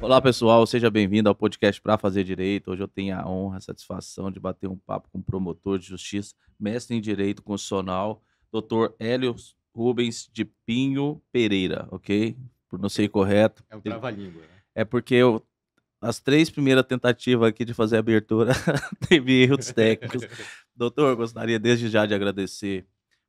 Olá, pessoal, seja bem-vindo ao podcast Pra Fazer Direito. Hoje eu tenho a honra, a satisfação de bater um papo com o promotor de justiça, mestre em Direito Constitucional, doutor Hélio Rubens de Pinho Pereira, ok? Pronunciei correto. É um trava-língua, né? É porque as 3 primeiras tentativas aqui de fazer a abertura teve erros técnicos. Doutor, gostaria desde já de agradecer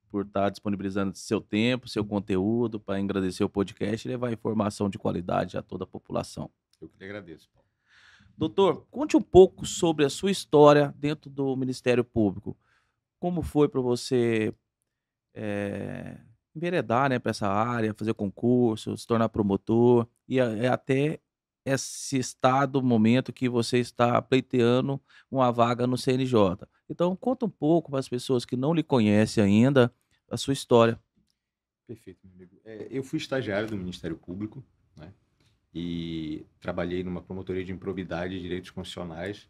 por estar disponibilizando seu tempo, seu conteúdo para engrandecer o podcast e levar informação de qualidade a toda a população. Eu que lhe agradeço, Paulo. Doutor, conte um pouco sobre a sua história dentro do Ministério Público. Como foi para você, enveredar, né, para essa área, fazer concurso, se tornar promotor e até esse estado, momento que você está pleiteando uma vaga no CNJ. Então conta um pouco para as pessoas que não lhe conhecem ainda, a sua história. Perfeito, meu amigo. Eu fui estagiário do Ministério Público, né? E trabalhei numa promotoria de improbidade e direitos constitucionais.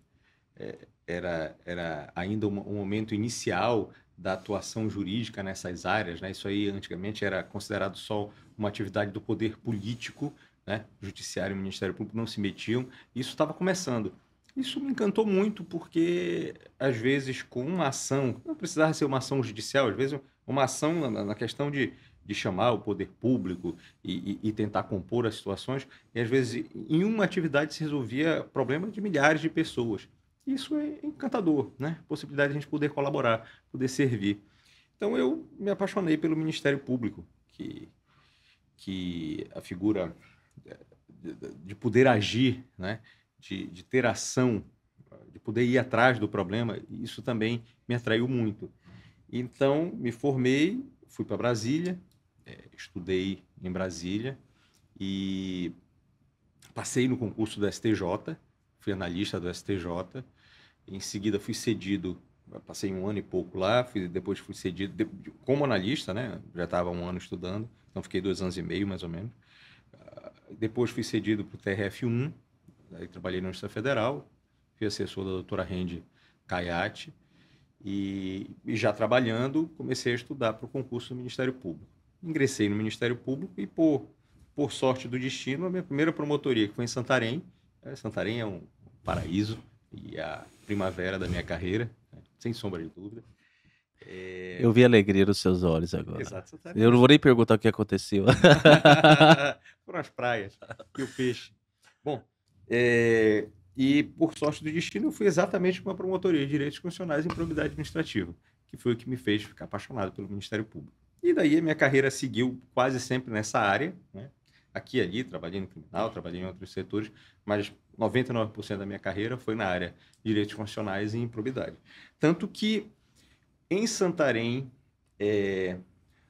Era ainda um momento inicial da atuação jurídica nessas áreas, né? Isso aí antigamente era considerado só uma atividade do poder político, né? O Judiciário e o Ministério Público não se metiam. Isso estava começando. Isso me encantou muito porque, às vezes, com uma ação, não precisava ser uma ação judicial, às vezes uma ação na questão de chamar o poder público e tentar compor as situações, e às vezes em uma atividade se resolvia problema de milhares de pessoas. Isso é encantador, né? Possibilidade de a gente poder colaborar, poder servir. Então eu me apaixonei pelo Ministério Público, que a figura de poder agir, né? De ter ação, de poder ir atrás do problema, isso também me atraiu muito. Então me formei, fui para Brasília, estudei em Brasília e passei no concurso do STJ, fui analista do STJ. Em seguida fui cedido, passei 1 ano e pouco lá, depois fui cedido como analista, né? Já estava 1 ano estudando, então fiquei 2 anos e meio mais ou menos. Depois fui cedido para o TRF1, aí trabalhei na Justiça Federal, fui assessor da doutora Rendi Caiati, e já trabalhando comecei a estudar para o concurso do Ministério Público. Ingressei no Ministério Público e, por sorte do destino, a minha primeira promotoria, que foi em Santarém. Santarém é um paraíso e a primavera da minha carreira, né? Sem sombra de dúvida. Eu vi alegria nos seus olhos agora. Exato, Santarém. Eu não vou nem perguntar o que aconteceu. Foram as praias e o peixe. Bom, e por sorte do destino, eu fui exatamente para uma promotoria de direitos constitucionais e improbidade administrativa, que foi o que me fez ficar apaixonado pelo Ministério Público. E daí a minha carreira seguiu quase sempre nessa área, né? Aqui e ali, trabalhei no criminal, trabalhei em outros setores, mas 99% da minha carreira foi na área de direitos constitucionais e improbidade. Tanto que em Santarém,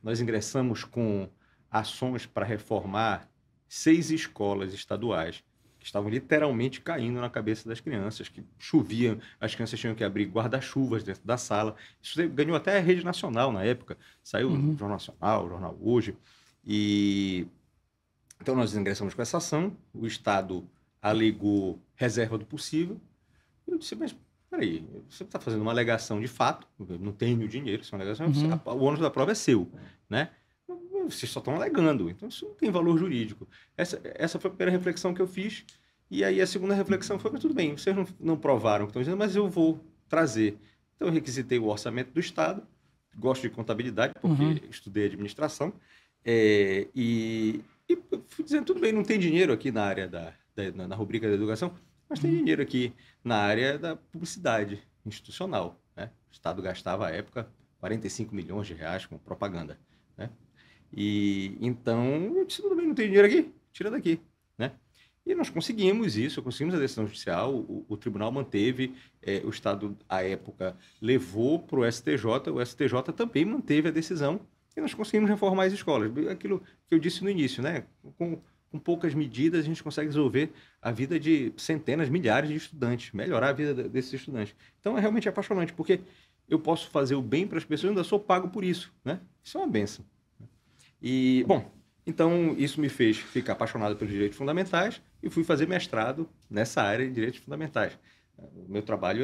nós ingressamos com ações para reformar 6 escolas estaduais que estavam literalmente caindo na cabeça das crianças, que choviam, as crianças tinham que abrir guarda-chuvas dentro da sala. Isso ganhou até a rede nacional na época, saiu no Jornal Nacional, Jornal Hoje, e então nós ingressamos com essa ação, o Estado alegou reserva do possível, e eu disse, mas peraí, você está fazendo uma alegação de fato, eu não tenho dinheiro, isso é uma alegação, o ônus da prova é seu, né? Vocês só estão alegando, então isso não tem valor jurídico. Essa foi a primeira reflexão que eu fiz, e aí a segunda reflexão foi, mas tudo bem, vocês não provaram o que estão dizendo, mas eu vou trazer. Então eu requisitei o orçamento do Estado, gosto de contabilidade, porque estudei administração, e fui dizendo, tudo bem, não tem dinheiro aqui na área na rubrica da educação, mas tem dinheiro aqui na área da publicidade institucional, né? O Estado gastava, à época, 45 milhões de reais com propaganda, né? E então eu disse, tudo bem, não tem dinheiro aqui? Tira daqui, né? E nós conseguimos isso, conseguimos a decisão judicial, o tribunal manteve, o Estado, à época, levou para o STJ também manteve a decisão, e nós conseguimos reformar as escolas. Aquilo que eu disse no início, né? Com poucas medidas, a gente consegue resolver a vida de centenas, milhares de estudantes, melhorar a vida desses estudantes. Então, é realmente apaixonante, porque eu posso fazer o bem para as pessoas e ainda sou pago por isso, né? Isso é uma bênção. E, bom, então isso me fez ficar apaixonado pelos direitos fundamentais e fui fazer mestrado nessa área de direitos fundamentais. O meu trabalho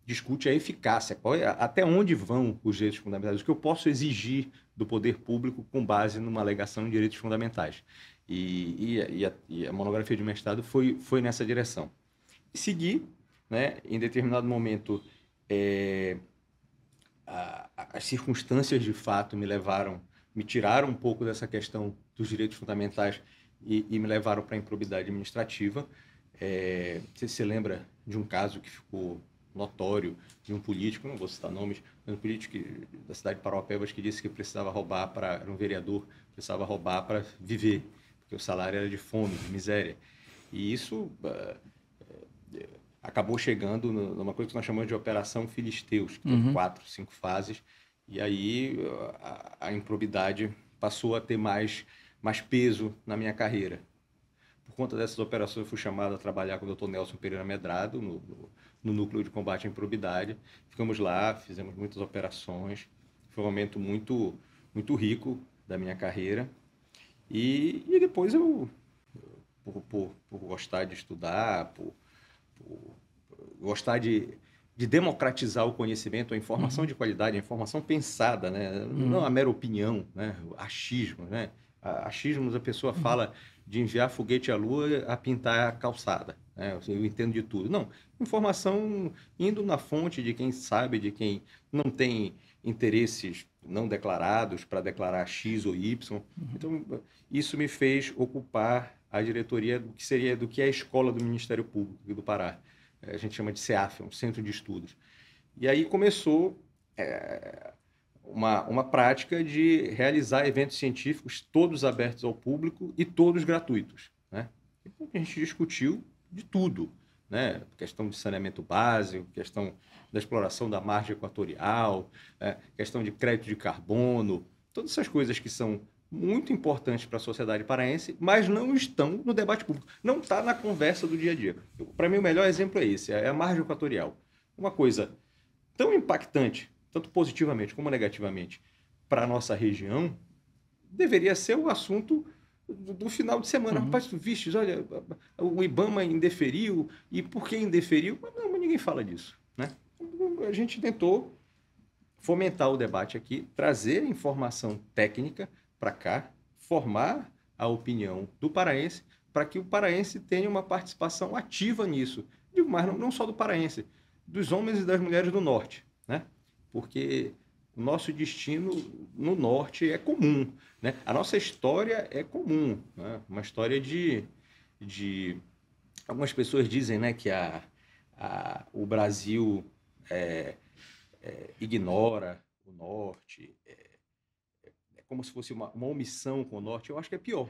discute a eficácia, até onde vão os direitos fundamentais, o que eu posso exigir do poder público com base numa alegação de direitos fundamentais. E a monografia de mestrado foi nessa direção. E segui, né, em determinado momento, as circunstâncias de fato me tiraram um pouco dessa questão dos direitos fundamentais e me levaram para a improbidade administrativa. Não sei se você lembra de um caso que ficou notório de um político, não vou citar nomes, mas um político da cidade de Parauapebas que disse que precisava roubar era um vereador, precisava roubar para viver, porque o salário era de fome, de miséria. E isso acabou chegando numa coisa que nós chamamos de Operação Filisteus, que teve 4, 5 fases, e aí a improbidade passou a ter mais peso na minha carreira. Por conta dessas operações, eu fui chamado a trabalhar com o Dr. Nelson Pereira Medrado, no Núcleo de Combate à Improbidade. Ficamos lá, fizemos muitas operações. Foi um momento muito, muito rico da minha carreira. E depois por gostar de estudar, por gostar de democratizar o conhecimento, a informação de qualidade, a informação pensada, né? Não a mera opinião, né? Achismo, né? Achismos, a pessoa fala de enviar foguete à lua a pintar a calçada, né? Eu entendo de tudo. Não, informação indo na fonte de quem sabe, de quem não tem interesses não declarados para declarar X ou Y. Então, isso me fez ocupar a diretoria do que é a escola do Ministério Público do Pará. A gente chama de CEAF, um centro de estudos. E aí começou uma prática de realizar eventos científicos, todos abertos ao público e todos gratuitos, né? A gente discutiu de tudo, né? Questão de saneamento básico, questão da exploração da margem equatorial, questão de crédito de carbono, todas essas coisas que são muito importantes para a sociedade paraense, mas não estão no debate público, não está na conversa do dia a dia. Para mim, o melhor exemplo é esse, é a margem equatorial. Uma coisa tão impactante, tanto positivamente como negativamente, para a nossa região, deveria ser o assunto do final de semana. Rapaz, tu vistes, olha, o IBAMA indeferiu, e por que indeferiu? Mas ninguém fala disso, né? A gente tentou fomentar o debate aqui, trazer informação técnica para cá, formar a opinião do paraense, para que o paraense tenha uma participação ativa nisso. Digo mais, não só do paraense, dos homens e das mulheres do norte, né? Porque o nosso destino no norte é comum, né? A nossa história é comum, né? Uma história de... Algumas pessoas dizem, né, que o Brasil ignora o norte, como se fosse uma omissão com o norte. Eu acho que é pior.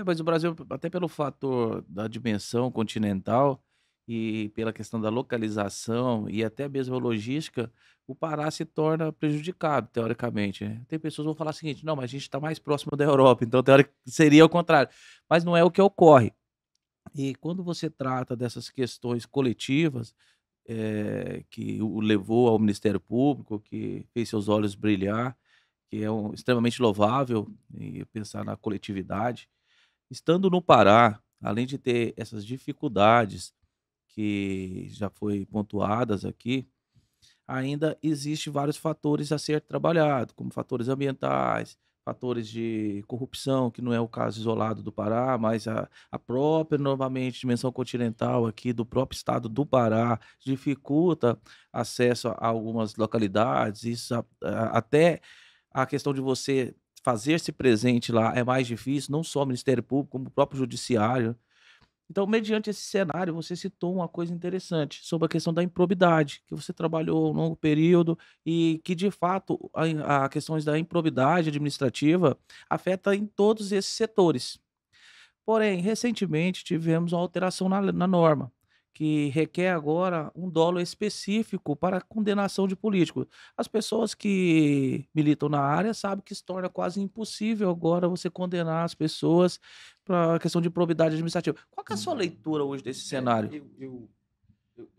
Mas o Brasil, até pelo fator da dimensão continental e pela questão da localização e até mesmo a logística, o Pará se torna prejudicado, teoricamente, né. Tem pessoas que vão falar o seguinte: "Não, mas a gente está mais próximo da Europa, então seria o contrário", mas não é o que ocorre. E quando você trata dessas questões coletivas, que o levou ao Ministério Público, que fez seus olhos brilhar, que é extremamente louvável, e pensar na coletividade. Estando no Pará, além de ter essas dificuldades que já foi pontuadas aqui, ainda existe vários fatores a ser trabalhado, como fatores ambientais, fatores de corrupção, que não é o caso isolado do Pará, mas a própria, novamente, dimensão continental aqui do próprio estado do Pará dificulta acesso a algumas localidades, isso até a questão de você fazer-se presente lá é mais difícil, não só o Ministério Público, como o próprio Judiciário. Então, mediante esse cenário, você citou uma coisa interessante sobre a questão da improbidade, que você trabalhou um longo período e que, de fato, a questões da improbidade administrativa afeta em todos esses setores. Porém, recentemente tivemos uma alteração na norma, que requer agora um dolo específico para a condenação de políticos. As pessoas que militam na área sabem que se torna quase impossível agora você condenar as pessoas para a questão de probidade administrativa. Qual que é a sua leitura hoje desse cenário? Eu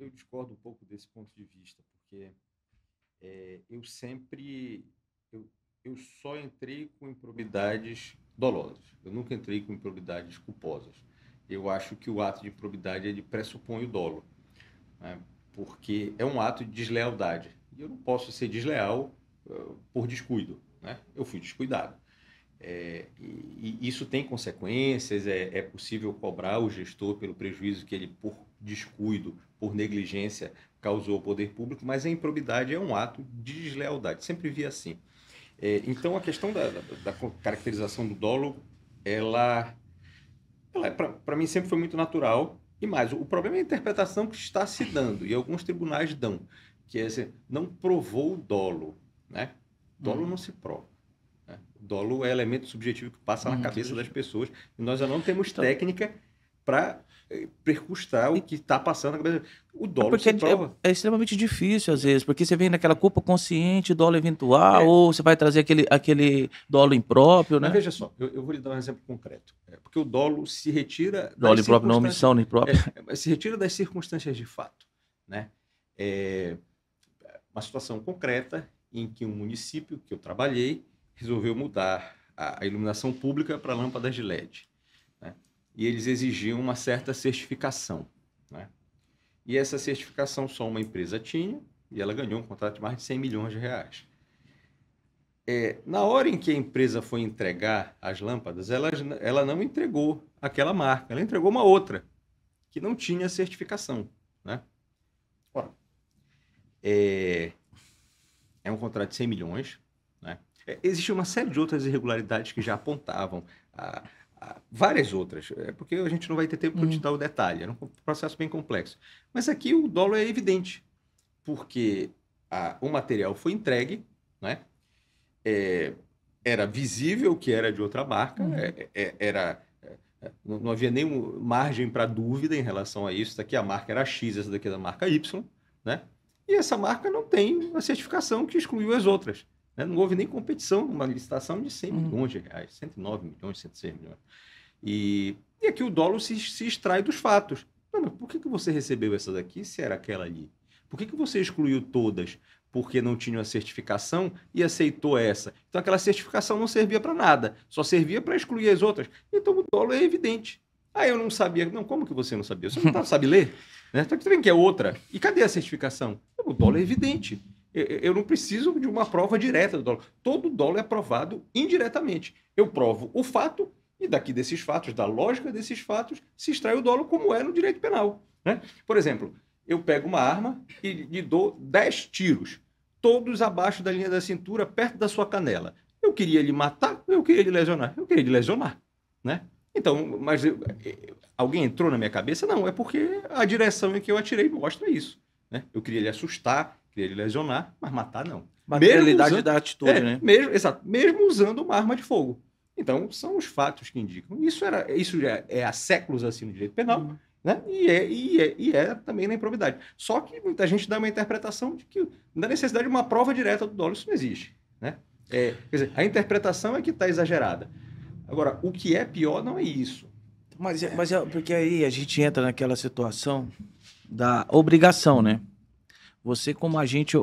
discordo um pouco desse ponto de vista, porque eu sempre... Eu só entrei com improbidades dolosas. Eu nunca entrei com improbidades culposas. Eu acho que o ato de improbidade ele pressupõe o dolo, né? porque é um ato de deslealdade. E eu não posso ser desleal por descuido, né? Eu fui descuidado. E isso tem consequências, é possível cobrar o gestor pelo prejuízo que ele, por descuido, por negligência, causou ao poder público, mas a improbidade é um ato de deslealdade. Sempre vi assim. Então, a questão da caracterização do dolo, ela para mim, sempre foi muito natural. E mais, o problema é a interpretação que está se dando, e alguns tribunais dão, que é assim, não provou o dolo, né? Dolo não se prova. Né? Dolo é elemento subjetivo que passa na cabeça das pessoas, e nós já não temos técnica para percustar o que está passando na cabeça. O dolo se prova. É extremamente difícil, às vezes, porque você vem naquela culpa consciente, dolo eventual, ou você vai trazer aquele dolo impróprio, né? Mas veja só, eu vou lhe dar um exemplo concreto. Porque o dolo se retira... Dolo impróprio, não omissão imprópria. Se retira das circunstâncias de fato, né? Uma situação concreta em que um município que eu trabalhei resolveu mudar a iluminação pública para lâmpadas de LED. Né? E eles exigiam uma certa certificação. Né? E essa certificação só uma empresa tinha, e ela ganhou um contrato de mais de 100 milhões de reais. Na hora em que a empresa foi entregar as lâmpadas, ela não entregou aquela marca, ela entregou uma outra, que não tinha certificação. Né? Ora, é um contrato de 100 milhões. Né? Existe uma série de outras irregularidades que já apontavam a várias outras, porque a gente não vai ter tempo para te dar o detalhe, é um processo bem complexo. Mas aqui o dolo é evidente, porque o material foi entregue, né? Era visível que era de outra marca, não havia nenhuma margem para dúvida em relação a isso. Essa daqui a marca era X, essa daqui é da marca Y, né? E essa marca não tem a certificação que excluiu as outras. Né? Não houve nem competição, uma licitação de 100 milhões de reais, 109 milhões, 106 milhões. E aqui o dolo se extrai dos fatos. Não, mas por que você recebeu essa daqui se era aquela ali? Por que você excluiu todas porque não tinham a certificação e aceitou essa? Então aquela certificação não servia para nada, só servia para excluir as outras. Então o dolo é evidente. Eu não sabia. Não, como que você não sabia? Você não sabe ler? Né? Então você vê que é outra. E cadê a certificação? O dolo é evidente. Eu não preciso de uma prova direta do dolo. Todo dolo é provado indiretamente. Eu provo o fato e daqui desses fatos, da lógica desses fatos, se extrai o dolo como é no direito penal. Né? Por exemplo, eu pego uma arma e lhe dou 10 tiros, todos abaixo da linha da cintura, perto da sua canela. Eu queria lhe matar ou eu queria lhe lesionar? Eu queria lhe lesionar. Né? Então, mas alguém entrou na minha cabeça? Não, é porque a direção em que eu atirei mostra isso. Né? Eu queria lhe assustar, queria lhe lesionar, mas matar não. Materialidade da atitude, né? Mesmo usando uma arma de fogo. Então, são os fatos que indicam. Isso já é há séculos assim no direito penal, né? E é também na improbidade. Só que muita gente dá uma interpretação de que da necessidade de uma prova direta do dolo. Isso não existe. Né? Quer dizer, a interpretação é que está exagerada. Agora, o que é pior não é isso. Mas porque aí a gente entra naquela situação da obrigação, né? Você como agente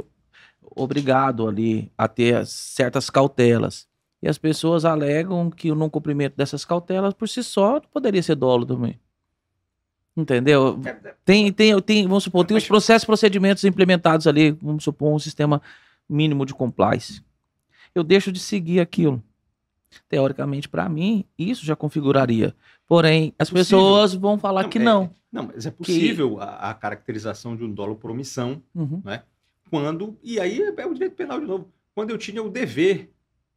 obrigado ali a ter certas cautelas. E as pessoas alegam que o não cumprimento dessas cautelas por si só poderia ser dolo também. Entendeu? Vamos supor, tem os processos e procedimentos implementados ali, vamos supor, um sistema mínimo de compliance. Eu deixo de seguir aquilo. Teoricamente, para mim, isso já configuraria. Porém, as pessoas vão falar que não. Não, mas é possível a caracterização de um dolo por omissão, né? E aí é o direito penal de novo. Quando eu tinha o dever,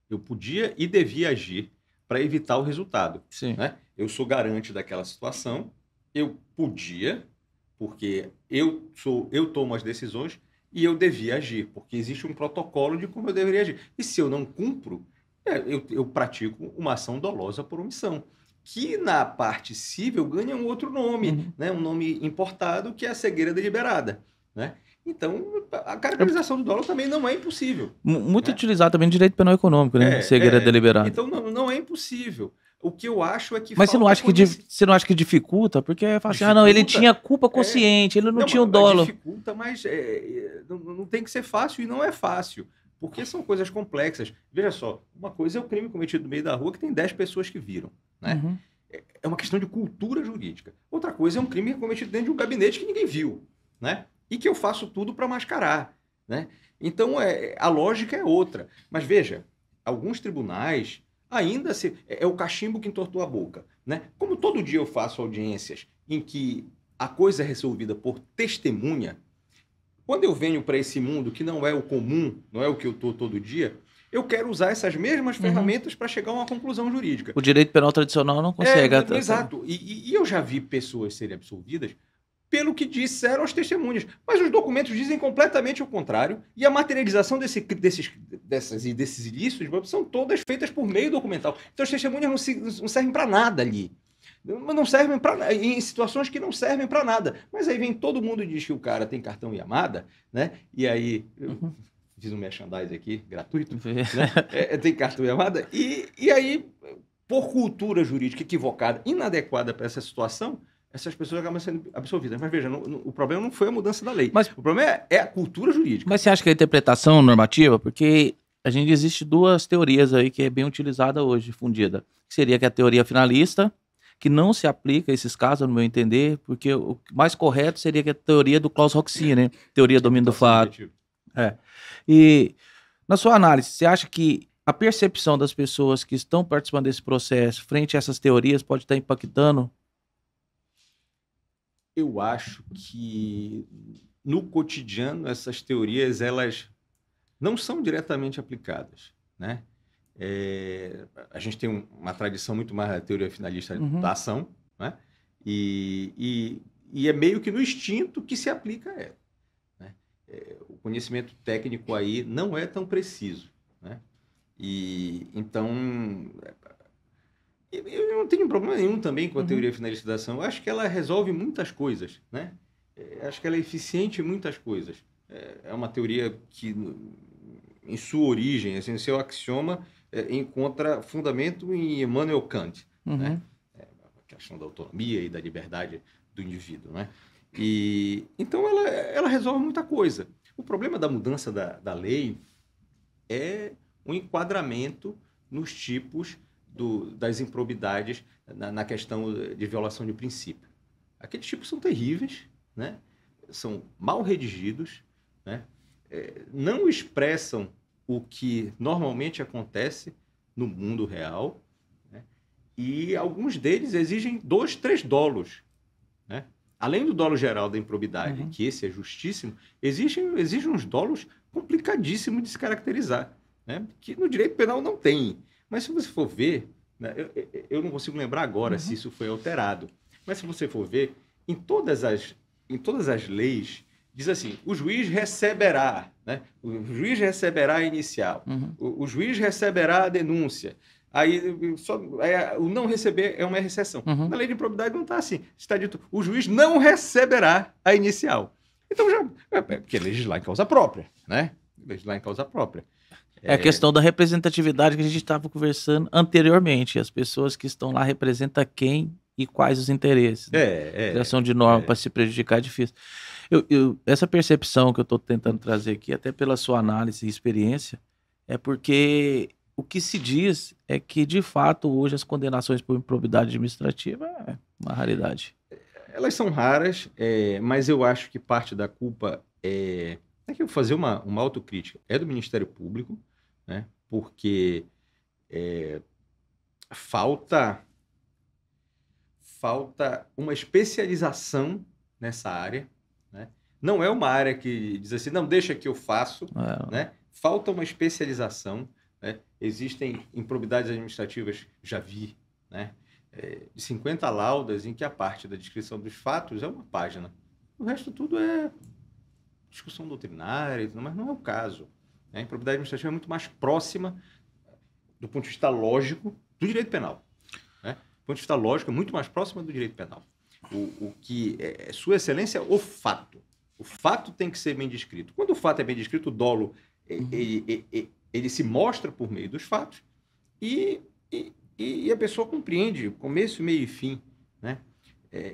eu podia e devia agir para evitar o resultado. Sim. Né? Eu sou garante daquela situação, eu podia, porque eu tomo as decisões, e eu devia agir, porque existe um protocolo de como eu deveria agir. E se eu não cumpro, eu pratico uma ação dolosa por omissão, que na parte civil ganha um outro nome, né? Um nome importado, que é a cegueira deliberada. Né? Então, a caracterização do dolo também não é impossível. Muito utilizado também no direito penal econômico, né? Cegueira deliberada. Então, não é impossível. O que eu acho é que... Mas você não acha que dificulta? Porque fala assim, ele tinha culpa consciente, ele não tinha o dolo. Dificulta, mas não tem que ser fácil, e não é fácil. Porque são coisas complexas. Veja só, uma coisa é o crime cometido no meio da rua, que tem 10 pessoas que viram. Né? É uma questão de cultura jurídica. Outra coisa é um crime cometido dentro de um gabinete que ninguém viu. Né? e que eu faço tudo para mascarar, né? Então, a lógica é outra. Mas veja, alguns tribunais ainda é o cachimbo que entortou a boca, né? Como todo dia eu faço audiências em que a coisa é resolvida por testemunha, quando eu venho para esse mundo que não é o comum, não é o que eu estou todo dia, eu quero usar essas mesmas ferramentas para chegar a uma conclusão jurídica. O direito penal tradicional não consegue. Exato. E eu já vi pessoas serem absolvidas pelo que disseram as testemunhas. Mas os documentos dizem completamente o contrário, e a materialização desses ilícitos são todas feitas por meio documental. Então as testemunhas não servem para nada ali. Não servem para em situações que não servem para nada. Mas aí vem todo mundo e diz que o cara tem cartão Yamada, né? E aí fiz um merchandise aqui, gratuito, né? Tem cartão Yamada, e aí, por cultura jurídica equivocada, inadequada para essa situação, essas pessoas acabam sendo absolvidas. Mas veja, o problema não foi a mudança da lei. Mas o problema é a cultura jurídica. Mas você acha que a interpretação normativa, porque a gente existe duas teorias aí que é bem utilizada hoje, difundida, que seria que a teoria finalista, que não se aplica a esses casos, no meu entender, porque o mais correto seria que a teoria do Klaus Roxin, né? Teoria do domínio do fato. E, na sua análise, você acha que a percepção das pessoas que estão participando desse processo frente a essas teorias pode estar impactando? Eu acho que, no cotidiano, essas teorias elas não são diretamente aplicadas, né? A gente tem uma tradição muito mais da teoria finalista da ação, né? E é meio que no instinto que se aplica a ela, né? O conhecimento técnico aí não é tão preciso, né? E então eu não tenho problema nenhum também com a teoria finalista da ação. Eu acho que ela resolve muitas coisas, né? Acho que ela é eficiente em muitas coisas. É uma teoria que, em sua origem, assim, seu axioma, encontra fundamento em Immanuel Kant, né? A questão da autonomia e da liberdade do indivíduo, né? E então ela resolve muita coisa. O problema da mudança da lei é um enquadramento nos tipos das improbidades na questão de violação de princípio. Aqueles tipos são terríveis, né? São mal redigidos, né? Não expressam o que normalmente acontece no mundo real, né? E alguns deles exigem 2, 3 dolos, né? Além do dolo geral da improbidade, que esse é justíssimo, exigem uns dolos complicadíssimos de se caracterizar, né? Que no direito penal não tem. Mas se você for ver, né, eu não consigo lembrar agora se isso foi alterado, mas se você for ver, em todas as leis, diz assim, o juiz receberá, né? O juiz receberá a inicial, o juiz receberá a denúncia. Aí o não receber é uma exceção. Na lei de improbidade não está assim. Está dito, o juiz não receberá a inicial. Então porque legislar em causa própria, né? Legislar em causa própria. É a questão da representatividade que a gente estava conversando anteriormente. As pessoas que estão lá representam quem e quais os interesses. Né? Criação de norma para se prejudicar é difícil. Essa percepção que eu estou tentando trazer aqui, até pela sua análise e experiência, é porque o que se diz é que, de fato, hoje as condenações por improbidade administrativa é uma raridade. Elas são raras, mas eu acho que parte da culpa é que eu vou fazer uma autocrítica. É do Ministério Público, né? Porque falta uma especialização nessa área, né? Não é uma área que diz assim, não, deixa que eu faço, né? Falta uma especialização, né? Existem improbidades administrativas, já vi, né? De 50 laudas em que a parte da descrição dos fatos é uma página. O resto tudo é discussão doutrinária, mas não é o caso. A improbidade administrativa é muito mais próxima, do ponto de vista lógico, do direito penal. Né? Do ponto de vista lógico, é muito mais próxima do direito penal. O que é sua excelência, o fato. O fato tem que ser bem descrito. Quando o fato é bem descrito, o dolo ele se mostra por meio dos fatos e a pessoa compreende começo, meio e fim. Né?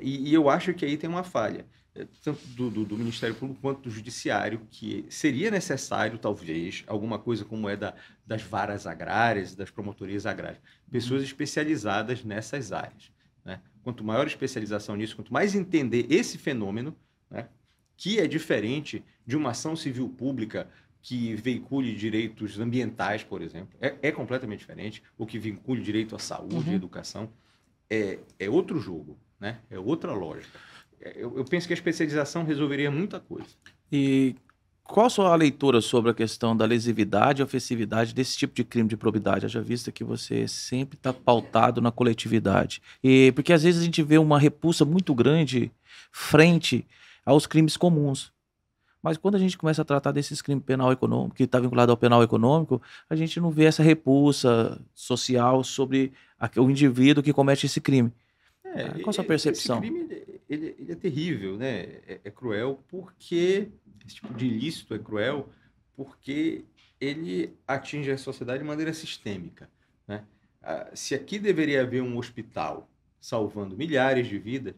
E eu acho que aí tem uma falha, tanto do Ministério Público quanto do Judiciário, que seria necessário, talvez, alguma coisa como das varas agrárias, das promotorias agrárias, pessoas especializadas nessas áreas. Né? Quanto maior especialização nisso, quanto mais entender esse fenômeno, né, que é diferente de uma ação civil pública que veicule direitos ambientais, por exemplo. É completamente diferente. O que vincule direito à saúde e educação é outro jogo, né? É outra lógica. Eu penso que a especialização resolveria muita coisa. E qual a sua leitura sobre a questão da lesividade e ofensividade desse tipo de crime de probidade? Haja vista que você sempre está pautado na coletividade. E porque às vezes a gente vê uma repulsa muito grande frente aos crimes comuns. Mas quando a gente começa a tratar desses crimes penal econômico, que está vinculado ao penal econômico, a gente não vê essa repulsa social sobre o indivíduo que comete esse crime. Qual a sua percepção? Esse crime ele é terrível, né? É cruel porque esse tipo de ilícito é cruel porque ele atinge a sociedade de maneira sistêmica, né? Se aqui deveria haver um hospital salvando milhares de vidas,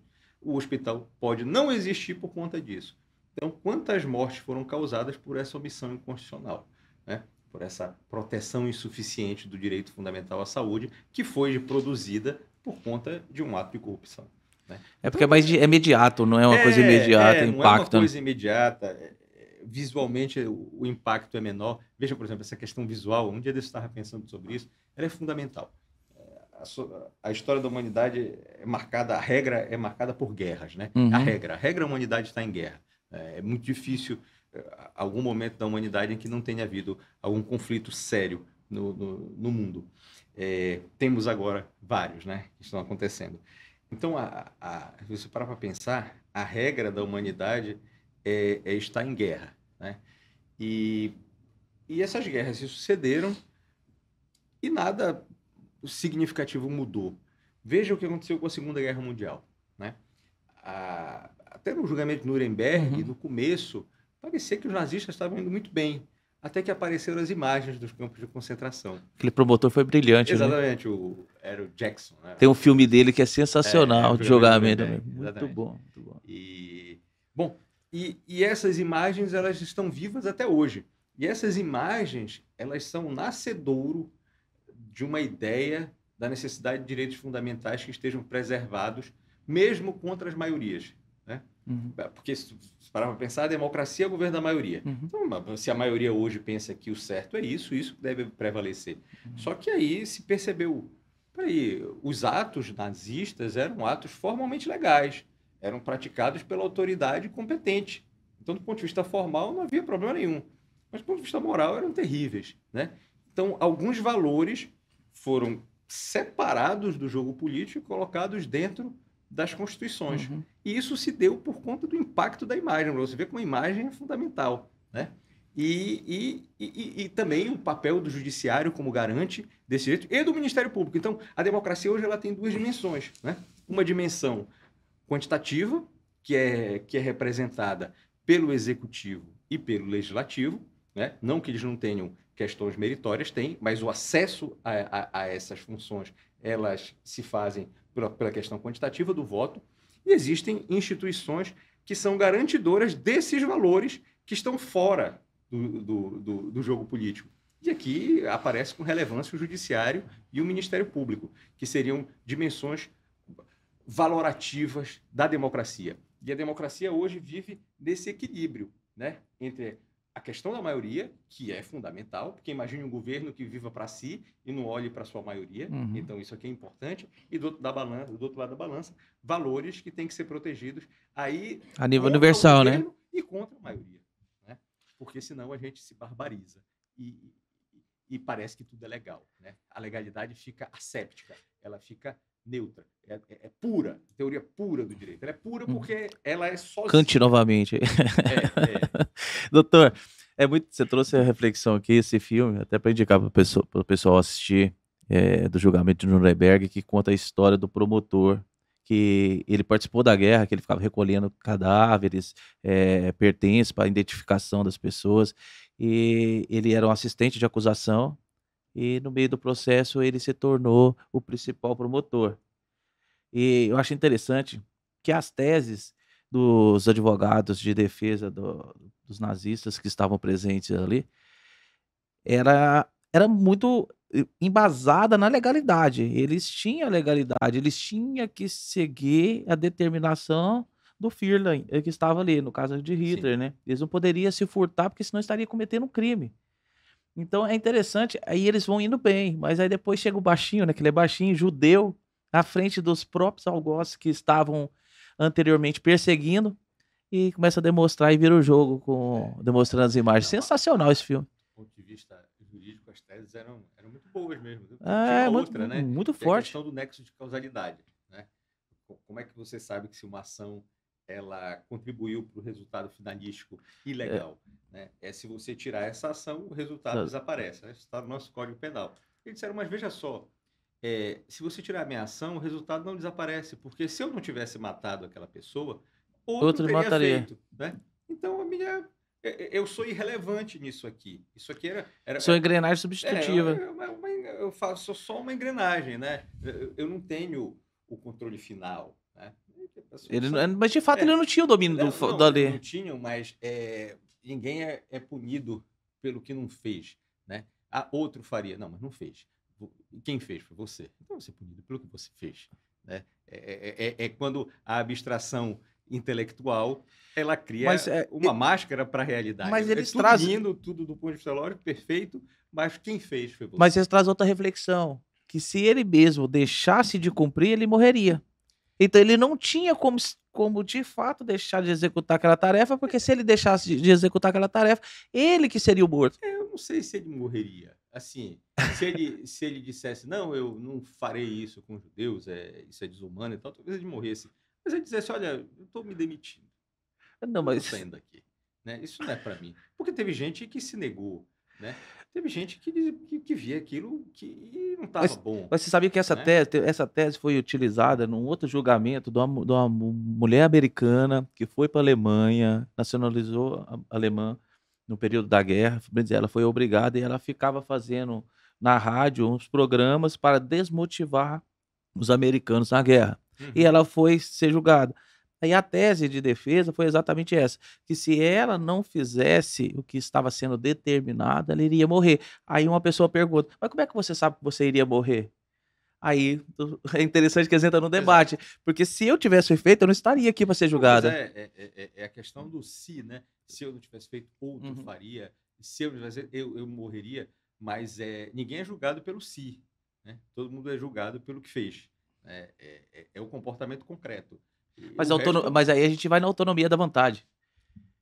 o hospital pode não existir por conta disso. Então, quantas mortes foram causadas por essa omissão inconstitucional, né? Por essa proteção insuficiente do direito fundamental à saúde, que foi produzida por conta de um ato de corrupção, né? É porque é imediato, não é uma coisa imediata, não impacta. É uma coisa imediata. Visualmente, o impacto é menor. Veja, por exemplo, essa questão visual. Um dia eu estava pensando sobre isso. Ela é fundamental. A história da humanidade é marcada, a regra é marcada por guerras, né? Uhum. A regra da humanidade está em guerra. É muito difícil algum momento da humanidade em que não tenha havido algum conflito sério no mundo. Temos agora vários, né, que estão acontecendo. Então, se você parar para pensar, a regra da humanidade é estar em guerra, né? E essas guerras se sucederam e nada significativo mudou. Veja o que aconteceu com a Segunda Guerra Mundial, né? Até no julgamento de Nuremberg, no começo, parecia que os nazistas estavam indo muito bem, até que apareceram as imagens dos campos de concentração. Aquele promotor foi brilhante, exatamente, né? Era o Jackson, né? Tem um filme dele que é sensacional, de julgamento. Muito bom. E essas imagens, elas estão vivas até hoje. E essas imagens, elas são nascedouro de uma ideia da necessidade de direitos fundamentais que estejam preservados, mesmo contra as maiorias, né? Porque, se parar para pensar, a democracia é o governo da maioria. Então, se a maioria hoje pensa que o certo é isso deve prevalecer. Só que aí se percebeu, os atos nazistas eram atos formalmente legais, eram praticados pela autoridade competente. Então, do ponto de vista formal, não havia problema nenhum. Mas, do ponto de vista moral, eram terríveis, né? Então, alguns valores foram separados do jogo político e colocados dentro das constituições. E isso se deu por conta do impacto da imagem. Você vê como a imagem é fundamental, né? E também o papel do judiciário como garante desse direito e do Ministério Público. Então, a democracia hoje ela tem duas dimensões, né? Uma dimensão quantitativa, que é representada pelo Executivo e pelo Legislativo, né? Não que eles não tenham questões meritórias, tem, mas o acesso a essas funções, elas se fazem pela questão quantitativa do voto, e existem instituições que são garantidoras desses valores que estão fora do jogo político. E aqui aparece com relevância o Judiciário e o Ministério Público, que seriam dimensões valorativas da democracia. E a democracia hoje vive nesse equilíbrio, né, entre a questão da maioria, que é fundamental, porque imagine um governo que viva para si e não olhe para a sua maioria. Então, isso aqui é importante. E do outro lado da balança, valores que têm que ser protegidos aí a nível universal, né? E contra a maioria, né? Porque senão a gente se barbariza. E parece que tudo é legal, né? A legalidade fica asséptica, ela fica neutra, é pura, teoria pura do direito. Ela é pura porque ela é sozinha. Kant novamente. Doutor, você trouxe a reflexão aqui, esse filme, até para indicar para o pessoal assistir, do julgamento de Nuremberg, que conta a história do promotor, que ele participou da guerra, que ele ficava recolhendo cadáveres, pertences para identificação das pessoas, e ele era um assistente de acusação, e no meio do processo ele se tornou o principal promotor. E eu acho interessante que as teses dos advogados de defesa dos nazistas que estavam presentes ali era muito embasada na legalidade. Eles tinham a legalidade, eles tinham que seguir a determinação do Führer que estava ali, no caso de Hitler, né? Eles não poderiam se furtar, porque senão estaria cometendo um crime. Então é interessante, aí eles vão indo bem, mas aí depois chega o baixinho, né? Que ele é baixinho, judeu, na frente dos próprios algozes que estavam anteriormente perseguindo, e começa a demonstrar e vira o jogo, demonstrando as imagens. Sensacional esse filme. Do ponto de vista jurídico, as teses eram muito boas mesmo. É, Tinha muito, outra, né? muito Que é a forte. questão do nexo de causalidade, né? Como é que você sabe que se uma ação ela contribuiu para o resultado finalístico ilegal, né? É se você tirar essa ação, o resultado desaparece, né? Isso está no nosso Código Penal. Eles disseram, mas veja só, se você tirar a minha ação, o resultado não desaparece, porque se eu não tivesse matado aquela pessoa, outro teria mataria. feito, né? Então, eu sou irrelevante nisso aqui. Isso aqui era Sua engrenagem substitutiva. eu faço só uma engrenagem, né? Eu não tenho o controle final, né? Mas de fato ele não tinha o domínio da lei. Não tinham, mas ninguém é punido pelo que não fez, né? Outro faria. Não, mas não fez. Quem fez foi você. Então você é punido pelo que você fez, né? Quando a abstração intelectual ela cria uma máscara para a realidade. Mas eles tudo trazem lindo, tudo do ponto de vista lógico, perfeito, mas quem fez foi você. Mas eles trazem outra reflexão, que se ele mesmo deixasse de cumprir, ele morreria. Então ele não tinha como de fato deixar de executar aquela tarefa, porque se ele deixasse de executar aquela tarefa, ele que seria o morto. Eu não sei se ele morreria. Assim, se ele dissesse, não, eu não farei isso com os judeus, isso é desumano e tal, talvez ele morresse. Mas ele dissesse, olha, eu estou me demitindo. Não, mas... Estou saindo daqui. Né? Isso não é para mim. Porque teve gente que se negou, né? Teve gente que via aquilo que não estava bom. Mas você sabia que essa tese foi utilizada num outro julgamento de uma mulher americana que foi para a Alemanha, nacionalizou alemã no período da guerra. Ela foi obrigada e ela ficava fazendo na rádio uns programas para desmotivar os americanos na guerra. E ela foi ser julgada. Aí a tese de defesa foi exatamente essa, que se ela não fizesse o que estava sendo determinado, ela iria morrer. Aí uma pessoa pergunta, mas como é que você sabe que você iria morrer? Aí é interessante que eles entram no debate, porque se eu tivesse feito, eu não estaria aqui para ser julgada. É a questão do se, né? Se eu não tivesse feito, outro faria. Se eu não tivesse, eu morreria, mas ninguém é julgado pelo si, né? Todo mundo é julgado pelo que fez. É o comportamento concreto. Mas aí a gente vai na autonomia da vontade.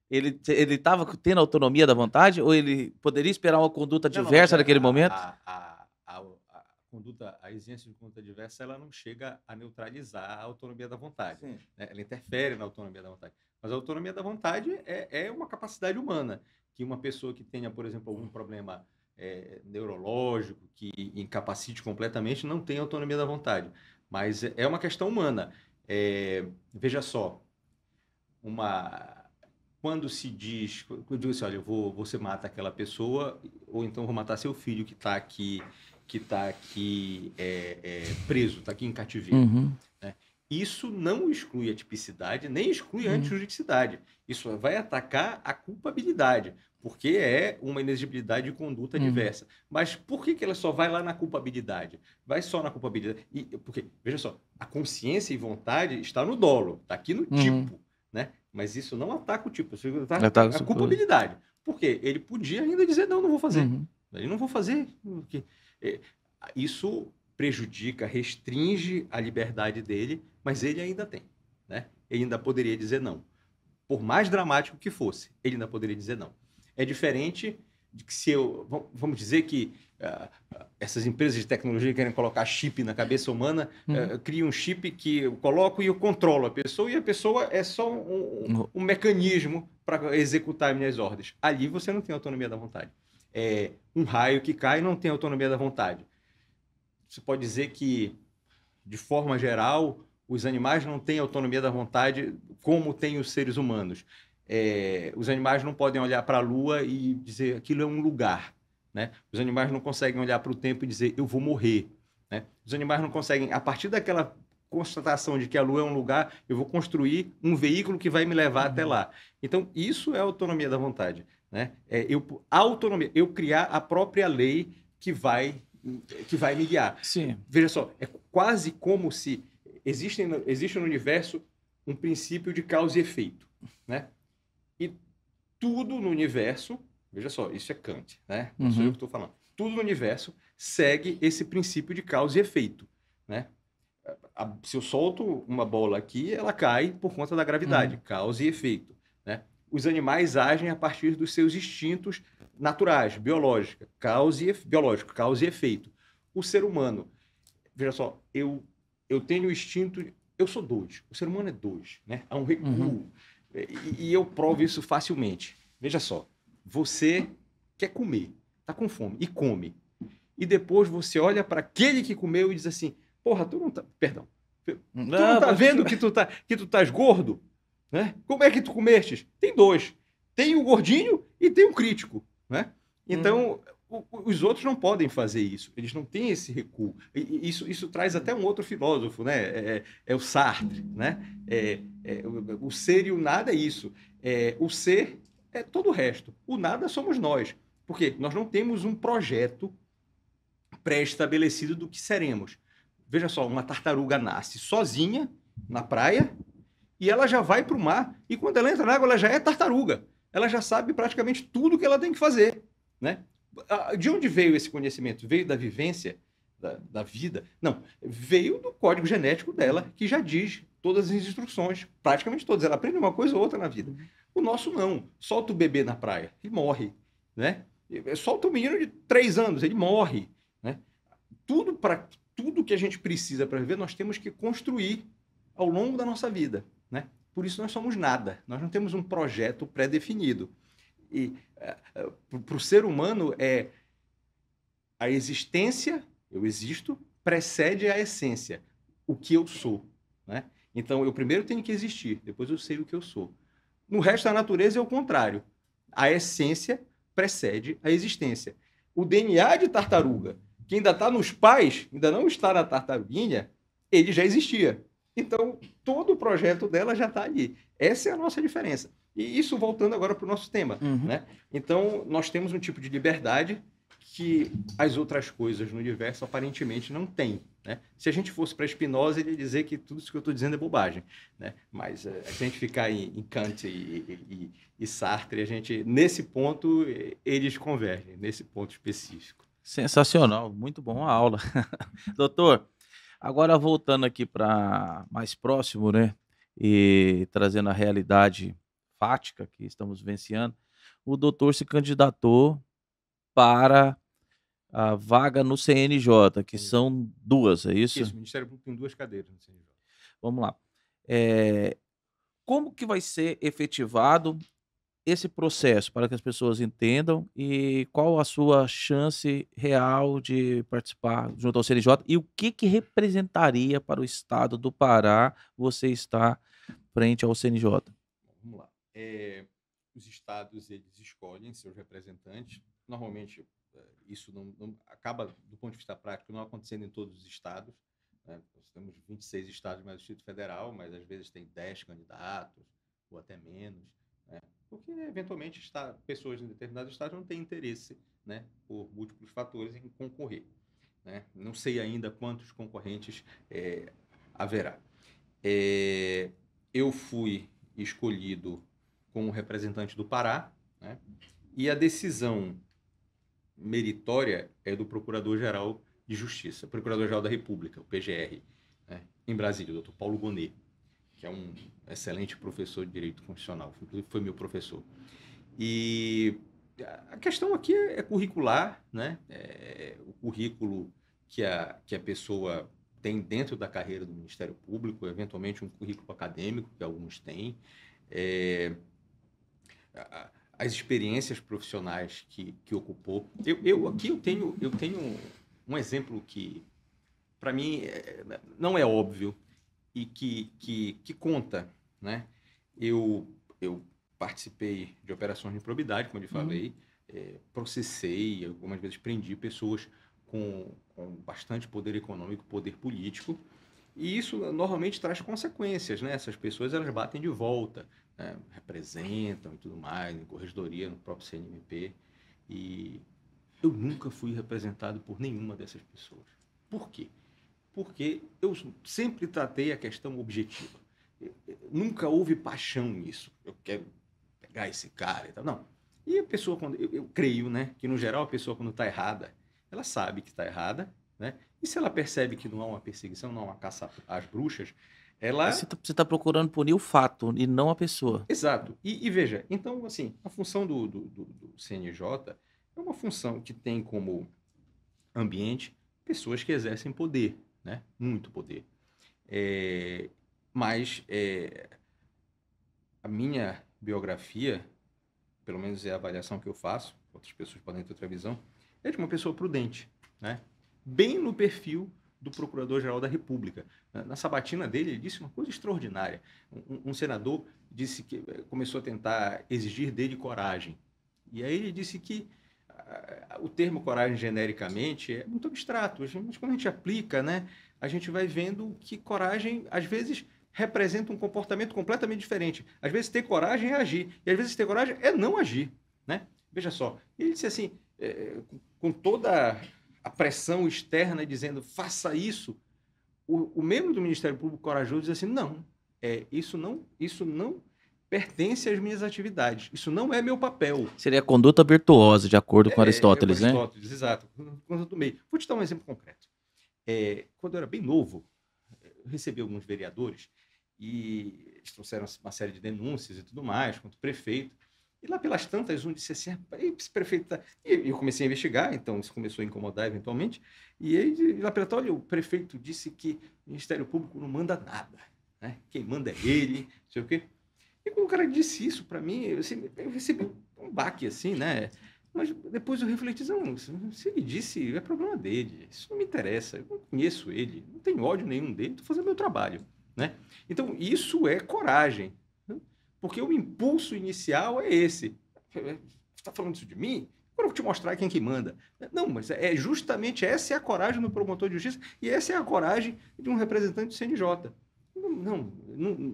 Ele estava tendo autonomia da vontade ou ele poderia esperar uma conduta diversa naquele momento? A exigência de conduta diversa ela não chega a neutralizar a autonomia da vontade. Né? Ela interfere na autonomia da vontade. Mas a autonomia da vontade é uma capacidade humana que uma pessoa que tenha, por exemplo, algum problema neurológico que incapacite completamente não tem autonomia da vontade. Mas é uma questão humana. Veja só, quando se diz assim, olha, você mata aquela pessoa, ou então vou matar seu filho que está aqui preso, está aqui em cativeiro. Né? Isso não exclui a tipicidade, nem exclui a antijuridicidade. Isso vai atacar a culpabilidade, porque é uma inexigibilidade de conduta diversa. Mas por que ela só vai lá na culpabilidade? Vai só na culpabilidade. Porque, veja só, a consciência e vontade está no dolo, está aqui no tipo, né? Mas isso não ataca o tipo, isso ataca a culpabilidade. Por quê? Ele podia ainda dizer, não vou fazer. Eu não vou fazer. Isso prejudica, restringe a liberdade dele, mas ele ainda tem. Né? Ele ainda poderia dizer não. Por mais dramático que fosse, ele ainda poderia dizer não. É diferente de que se vamos dizer que essas empresas de tecnologia querem colocar chip na cabeça humana, criam um chip que eu coloco e eu controlo a pessoa, e a pessoa é só um mecanismo para executar minhas ordens. Ali você não tem autonomia da vontade. Um raio que cai não tem autonomia da vontade. Você pode dizer que, de forma geral, os animais não têm autonomia da vontade como têm os seres humanos. Os animais não podem olhar para a Lua e dizer aquilo é um lugar. Né? Os animais não conseguem olhar para o tempo e dizer eu vou morrer. Né? Os animais não conseguem, a partir daquela constatação de que a Lua é um lugar, eu vou construir um veículo que vai me levar até lá. Então, isso é autonomia da vontade. Né? Eu criar a própria lei que vai me guiar. Sim. Veja só, é quase como se existe no universo um princípio de causa e efeito, né? E tudo no universo, veja só, isso é Kant, né? Não sou eu que estou falando. Tudo no universo segue esse princípio de causa e efeito, né? Se eu solto uma bola aqui, ela cai por conta da gravidade, causa e efeito, né? Os animais agem a partir dos seus instintos naturais, biológico, causa e efeito. O ser humano, veja só, eu tenho o instinto, eu sou dois, o ser humano é dois, né? Há um recuo, e eu provo isso facilmente. Veja só, você quer comer, está com fome e come, e depois você olha para aquele que comeu e diz assim: porra, tu não tá. Perdão. Tu não tá vendo que tu estás gordo? Né? Como é que tu comestes? Tem dois. Tem o gordinho e tem o crítico. Né? Então, os outros não podem fazer isso. Eles não têm esse recuo. Isso traz até um outro filósofo, né? É o Sartre. Né? O ser e o nada é isso. O ser é todo o resto. O nada somos nós. Porque nós não temos um projeto pré-estabelecido do que seremos. Veja só, uma tartaruga nasce sozinha na praia e ela já vai para o mar. E quando ela entra na água, ela já é tartaruga. Ela já sabe praticamente tudo que ela tem que fazer. Né? De onde veio esse conhecimento? Veio da vivência da vida? Não, veio do código genético dela, que já diz todas as instruções, praticamente todas. Ela aprende uma coisa ou outra na vida. O nosso não. Solta o bebê na praia, ele morre. Né? Solta o menino de 3 anos, ele morre. Né? Tudo que a gente precisa para viver, nós temos que construir ao longo da nossa vida. Né? Por isso nós somos nada. Nós não temos um projeto pré-definido. E para o ser humano, a existência, eu existo, precede a essência, o que eu sou. Né? Então, eu primeiro tenho que existir, depois eu sei o que eu sou. No resto da natureza é o contrário. A essência precede a existência. O DNA de tartaruga, que ainda está nos pais, ainda não está na tartaruguinha, ele já existia. Então, todo o projeto dela já está ali. Essa é a nossa diferença. E isso voltando agora para o nosso tema. Né? Então, nós temos um tipo de liberdade que as outras coisas no universo aparentemente não têm. Né? Se a gente fosse para Spinoza, ele ia dizer que tudo isso que eu estou dizendo é bobagem. Né? Mas se a gente ficar em Kant e Sartre, a gente, nesse ponto, eles convergem, nesse ponto específico. Sensacional, muito bom a aula. Doutor, agora voltando aqui para mais próximo, né? E trazendo a realidade fática que estamos vivenciando, o doutor se candidatou para a vaga no CNJ, que são 2, é isso? Isso, o Ministério Público tem 2 cadeiras no CNJ. Vamos lá. Como que vai ser efetivado esse processo, para que as pessoas entendam, e qual a sua chance real de participar junto ao CNJ, e o que representaria para o estado do Pará você estar frente ao CNJ? Vamos lá. Os estados, eles escolhem seus representantes. Normalmente, isso não acaba, do ponto de vista prático, não acontecendo em todos os estados. Né? Nós temos 26 estados mais o Distrito Federal, mas às vezes tem 10 candidatos, ou até menos. Né? Porque, eventualmente, pessoas em determinados estados não têm interesse, né, por múltiplos fatores, em concorrer. Né? Não sei ainda quantos concorrentes haverá. Eu fui escolhido como representante do Pará, né? E a decisão meritória é do Procurador-Geral de Justiça, Procurador-Geral da República, o PGR, né? Em Brasília, o Dr. Paulo Gonet, que é um excelente professor de Direito Constitucional, inclusive foi meu professor. E a questão aqui é curricular, né? O currículo que a pessoa tem dentro da carreira do Ministério Público, eventualmente um currículo acadêmico, que alguns têm, as experiências profissionais que ocupou. Aqui eu tenho um exemplo que, para mim, não é óbvio e que conta. Né? Eu participei de operações de improbidade, como eu falei, processei, algumas vezes prendi pessoas com bastante poder econômico, poder político, e isso normalmente traz consequências, né? Essas pessoas, elas batem de volta, né? Representam e tudo mais, em corregedoria, no próprio CNMP, e eu nunca fui representado por nenhuma dessas pessoas. Por quê? Porque eu sempre tratei a questão objetiva. nunca houve paixão nisso. Eu quero pegar esse cara e tal. Não. E a pessoa, quando eu creio, né, que no geral a pessoa quando está errada, ela sabe que está errada, né? E se ela percebe que não há uma perseguição, não há uma caça às bruxas, ela... Você tá procurando punir o fato e não a pessoa. Exato. E veja, então, assim, a função do CNJ é uma função que tem como ambiente pessoas que exercem poder, né? Muito poder. Mas a minha biografia, pelo menos é a avaliação que eu faço, outras pessoas podem ter outra visão, é de uma pessoa prudente, né? Bem no perfil do Procurador-Geral da República. Na sabatina dele, ele disse uma coisa extraordinária. Um senador disse que começou a tentar exigir dele coragem. E aí ele disse que o termo coragem genericamente é muito abstrato, mas quando a gente aplica, né, a gente vai vendo que coragem, às vezes, representa um comportamento completamente diferente. Às vezes ter coragem é agir, e às vezes ter coragem é não agir, né? Veja só, ele disse assim, com toda a pressão externa dizendo faça isso, o membro do Ministério Público corajoso diz assim, não, isso não pertence às minhas atividades, isso não é meu papel. Seria a conduta virtuosa, de acordo com Aristóteles, né? Aristóteles, exato, conduta do meio. Vou te dar um exemplo concreto. Quando eu era bem novo, eu recebi alguns vereadores e eles trouxeram uma série de denúncias e tudo mais contra o prefeito. E lá pelas tantas, um disse assim, esse prefeito tá... E eu comecei a investigar, então isso começou a incomodar eventualmente. E aí, lá pela olha, o prefeito disse que o Ministério Público não manda nada, né? Quem manda é ele, não sei o quê. E quando o cara disse isso para mim, eu recebi um baque assim, né? Mas depois eu refleti, não, se ele disse, é problema dele, isso não me interessa, eu não conheço ele, não tenho ódio nenhum dele, estou fazendo meu trabalho, né? Então, isso é coragem, né? Porque o impulso inicial é esse. Você está falando isso de mim? Agora eu vou te mostrar quem que manda. Não, mas justamente essa é a coragem do promotor de justiça e essa é a coragem de um representante do CNJ. Não,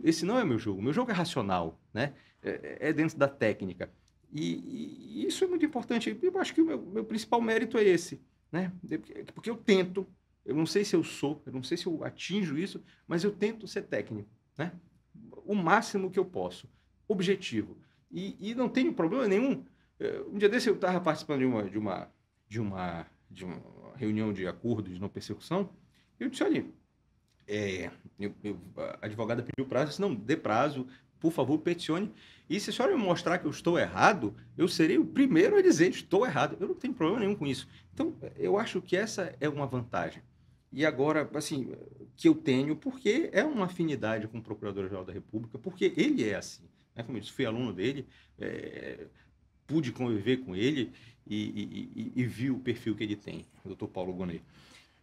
esse não é meu jogo. Meu jogo é racional, né? É dentro da técnica. E isso é muito importante. Eu acho que o meu principal mérito é esse, né? Porque eu tento, eu não sei se eu sou, eu não sei se eu atinjo isso, mas eu tento ser técnico, né? O máximo que eu posso, objetivo. E não tenho problema nenhum. Um dia desse eu estava participando de uma reunião de acordo de não persecução. Eu disse, olha, a advogada pediu prazo, eu disse, não, dê prazo, por favor, peticione. E se a senhora me mostrar que eu estou errado, eu serei o primeiro a dizer que estou errado. Eu não tenho problema nenhum com isso. Então, eu acho que essa é uma vantagem. E agora, assim, que eu tenho, porque é uma afinidade com o Procurador-Geral da República, porque ele é assim. Né? Como eu disse, fui aluno dele, pude conviver com ele e vi o perfil que ele tem, o Dr. Paulo Gonet.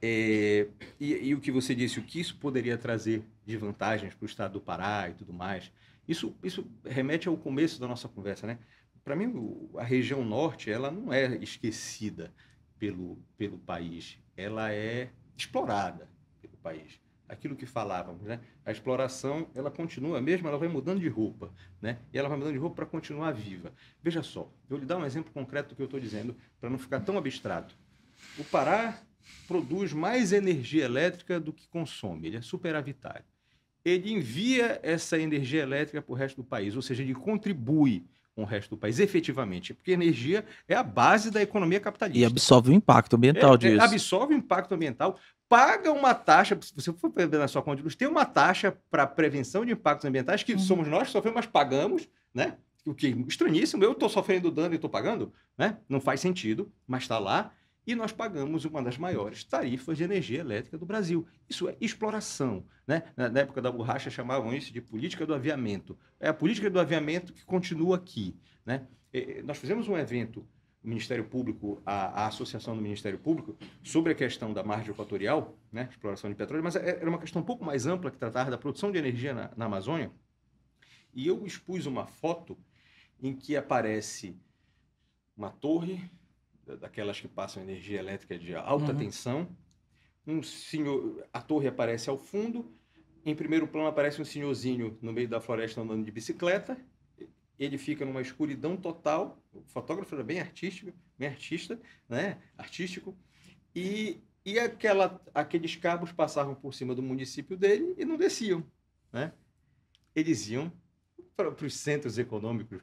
E o que você disse, o que isso poderia trazer de vantagens para o estado do Pará e tudo mais, isso remete ao começo da nossa conversa, né? Para mim, a região norte, ela não é esquecida pelo país, ela é explorada pelo país. Aquilo que falávamos, né? A exploração, ela continua mesmo, ela vai mudando de roupa, né? E ela vai mudando de roupa para continuar viva. Veja só, eu vou lhe dar um exemplo concreto do que eu estou dizendo, para não ficar tão abstrato. O Pará produz mais energia elétrica do que consome, ele é superavitário. Ele envia essa energia elétrica para o resto do país, ou seja, ele contribui com o resto do país, efetivamente, porque energia é a base da economia capitalista. E absorve o impacto ambiental disso. Absorve o impacto ambiental, paga uma taxa, se você for ver na sua conta de luz, tem uma taxa para prevenção de impactos ambientais, que somos nós que sofremos, mas pagamos, né? O que é estranhíssimo, eu estou sofrendo dano e estou pagando, né? Não faz sentido, mas está lá. E nós pagamos uma das maiores tarifas de energia elétrica do Brasil. Isso é exploração, né? Na época da borracha chamavam isso de política do aviamento. É a política do aviamento que continua aqui, né? Nós fizemos um evento, o Ministério Público, a Associação do Ministério Público, sobre a questão da margem equatorial, né? Exploração de petróleo, mas era uma questão um pouco mais ampla que tratava da produção de energia na Amazônia. E eu expus uma foto em que aparece uma torre, daquelas que passam energia elétrica de alta tensão. A torre aparece ao fundo, em primeiro plano aparece um senhorzinho no meio da floresta andando de bicicleta, ele fica numa escuridão total, o fotógrafo era bem artista, né? Artístico, e aqueles cabos passavam por cima do município dele e não desciam, né? eles iam para os centros econômicos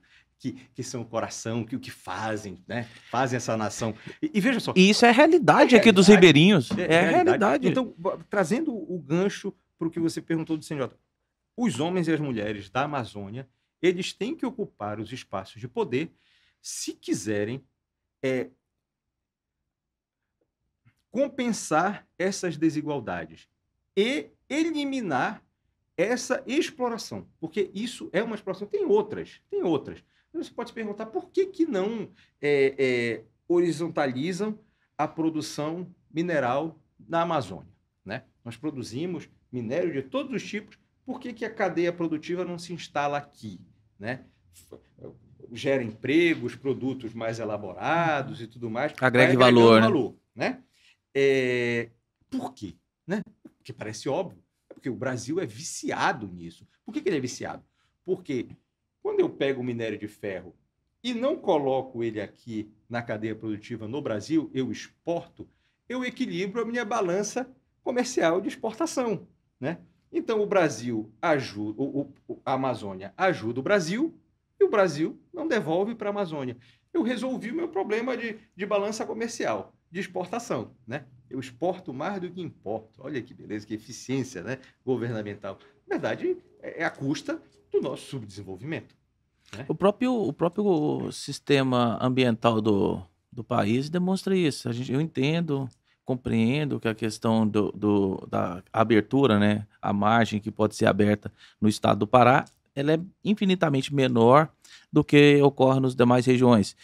que são o coração, que o que fazem, né? Fazem essa nação. E veja só. E isso é a realidade aqui dos ribeirinhos. É a realidade. Então, trazendo o gancho para o que você perguntou do CNJ, os homens e as mulheres da Amazônia, eles têm que ocupar os espaços de poder se quiserem compensar essas desigualdades e eliminar essa exploração, porque isso é uma exploração. Tem outras. Você pode se perguntar por que não horizontalizam a produção mineral na Amazônia, né? Nós produzimos minério de todos os tipos, por que a cadeia produtiva não se instala aqui, né? Gera empregos, produtos mais elaborados e tudo mais. Agrega valor, né? Por quê? Né? Porque parece óbvio. Porque o Brasil é viciado nisso. Por que ele é viciado? Porque quando eu pego o minério de ferro e não coloco ele aqui na cadeia produtiva no Brasil, eu exporto, eu equilibro a minha balança comercial de exportação, né? Então, o Brasil ajuda, a Amazônia ajuda o Brasil e o Brasil não devolve para a Amazônia. Eu resolvi o meu problema de balança comercial, de exportação, né? Eu exporto mais do que importo. Olha que beleza, que eficiência, né, governamental. Na verdade, é a custa do nosso subdesenvolvimento, né? O próprio sistema ambiental do país demonstra isso. Eu entendo, compreendo que a questão da abertura, né, a margem que pode ser aberta no estado do Pará, ela é infinitamente menor do que ocorre nas demais regiões.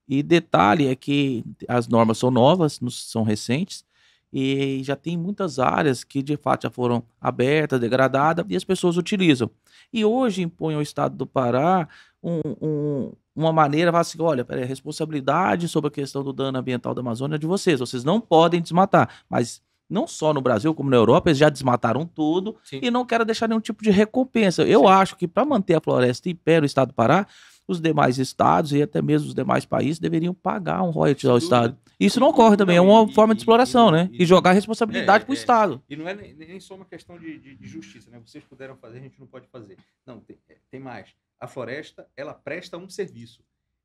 E detalhe é que as normas são novas, são recentes, e já tem muitas áreas que de fato já foram abertas, degradadas, e as pessoas utilizam. E hoje impõe ao estado do Pará uma maneira, fala assim, olha, a responsabilidade sobre a questão do dano ambiental da Amazônia é de vocês não podem desmatar, mas não só no Brasil, como na Europa, eles já desmataram tudo. Sim. E não quero deixar nenhum tipo de recompensa. Eu acho que para manter a floresta em pé no estado do Pará, os demais estados e até mesmo os demais países deveriam pagar um royalty ao estado. Isso não ocorre também, é uma forma de exploração, né? E jogar a responsabilidade para o estado. E não é nem só uma questão de justiça, né? Vocês puderam fazer, a gente não pode fazer. Não, tem mais. A floresta, ela presta um serviço.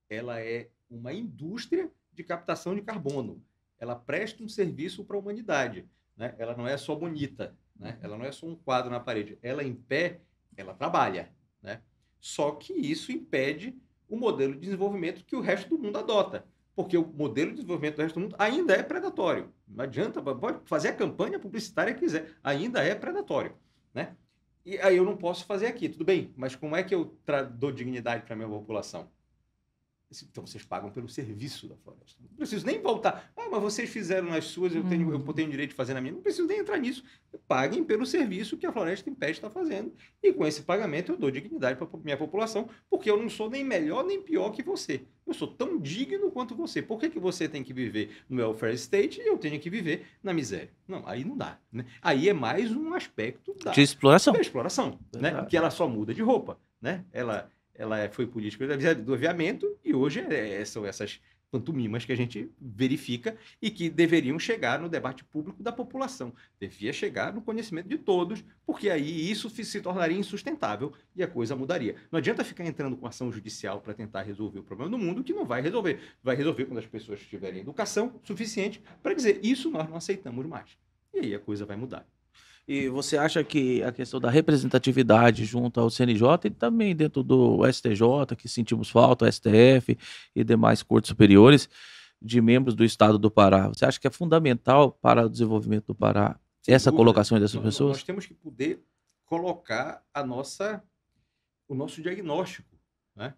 Ela é uma indústria de captação de carbono. Ela presta um serviço para a humanidade, né? Ela não é só bonita, né? Ela não é só um quadro na parede. Ela em pé, ela trabalha, né? Só que isso impede o modelo de desenvolvimento que o resto do mundo adota. Porque o modelo de desenvolvimento do resto do mundo ainda é predatório. Não adianta, pode fazer a campanha publicitária que quiser, ainda é predatório, né? E aí eu não posso fazer aqui, tudo bem, mas como é que eu dou dignidade para a minha população? Então, vocês pagam pelo serviço da floresta. Não preciso nem voltar. Ah, mas vocês fizeram nas suas, eu tenho direito de fazer na minha. Não preciso nem entrar nisso. Paguem pelo serviço que a Floresta em Pé está fazendo. E com esse pagamento eu dou dignidade para a minha população, porque eu não sou nem melhor nem pior que você. Eu sou tão digno quanto você. Por que você tem que viver no welfare state e eu tenho que viver na miséria? Não, aí não dá, né? Aí é mais um aspecto de exploração. Da exploração, né? Que ela só muda de roupa, né? Ela foi política do aviamento e hoje são essas pantomimas que a gente verifica e que deveriam chegar no debate público da população. Devia chegar no conhecimento de todos, porque aí isso se tornaria insustentável e a coisa mudaria. Não adianta ficar entrando com ação judicial para tentar resolver o problema do mundo, que não vai resolver. Vai resolver quando as pessoas tiverem educação suficiente para dizer isso nós não aceitamos mais. E aí a coisa vai mudar. E você acha que a questão da representatividade junto ao CNJ e também dentro do STJ, que sentimos falta, o STF e demais cortes superiores de membros do Estado do Pará, você acha que é fundamental para o desenvolvimento do Pará essa colocação dessas pessoas? Nós temos que poder colocar o nosso diagnóstico, né?